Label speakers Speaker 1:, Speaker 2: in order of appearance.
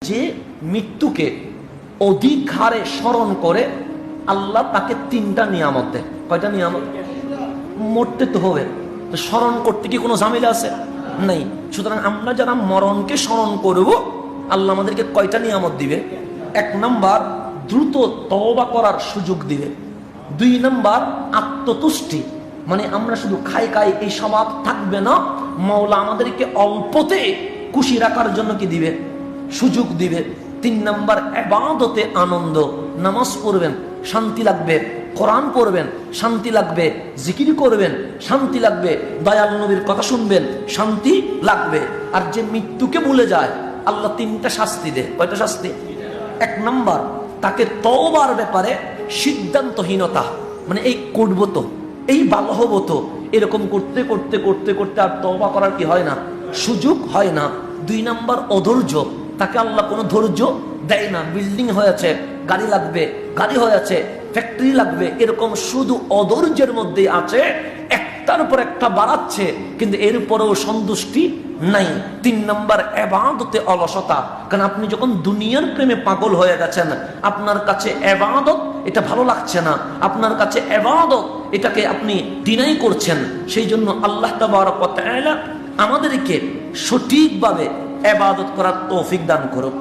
Speaker 1: যে মৃত্যুকে অধিক হারে স্মরণ করে আল্লাহ তাকে 3টা নিয়ামত দেয়। কয়টা নিয়ামত? মরতে তো হবে, তো স্মরণ করতে কি কোনো ঝামেলা আছে? নাই। সুতরাং আমরা যারা মরণকে স্মরণ করব, আল্লাহ আমাদেরকে কয়টা নিয়ামত দিবে? 1 নাম্বার দ্রুত তওবা করার সুযোগ দিবে। 2 নাম্বার আত্মতুষ্টি, মানে আমরা শুধু খাই এই স্বভাব থাকবে না, মাওলা আমাদেরকে অল্পতে খুশি রাখার জন্য কি দিবে? সুযোগ দিবে। 3 নাম্বার ইবাদতে আনন্দ, নামাজ পড়বেন শান্তি লাগবে, কোরআন পড়বেন শান্তি লাগবে, জিকির করবেন শান্তি লাগবে, দয়াল নবীর কথা শুনবেন শান্তি লাগবে। আর যে মৃত্যুকে ভুলে যায় আল্লাহ 3টা শাস্তি দেয়। কয়টা শাস্তি? 1 নাম্বার তাকে তওবার ব্যাপারে সিদ্ধান্তহীনতা, মানে এই করবো তো, এই ভালো হবো তো, এরকম করতে করতে করতে করতে আর তওবা করার কি হয় না? সুযোগ হয় না। 2 নাম্বার অধৈর্য, তাকে আল্লাহ কোনো ধৈর্য দেয় না। বিল্ডিং হয়েছে, গাড়ি লাগবে, গাড়ি হয়েছে, ফ্যাক্টরি লাগবে, এরকম শুধু অধৈর্যের মধ্যে আছে, একটার উপর একটা বাড়াচ্ছে, কিন্তু এরপরেও সন্তুষ্টি নাই। 3 নাম্বার ইবাদতে অলসতা, কারণ আপনি যখন দুনিয়ার প্রেমে পাগল হয়ে গেছেন, আপনার কাছে ইবাদত এটা ভালো লাগছে না, আপনার কাছে ইবাদত এটাকে আপনি ডিনাই করছেন। সেই জন্য আল্লাহ তাবারক ওয়া তাআলা আমাদেরকে সঠিকভাবে ইবাদত করার তৌফিক দান করুক।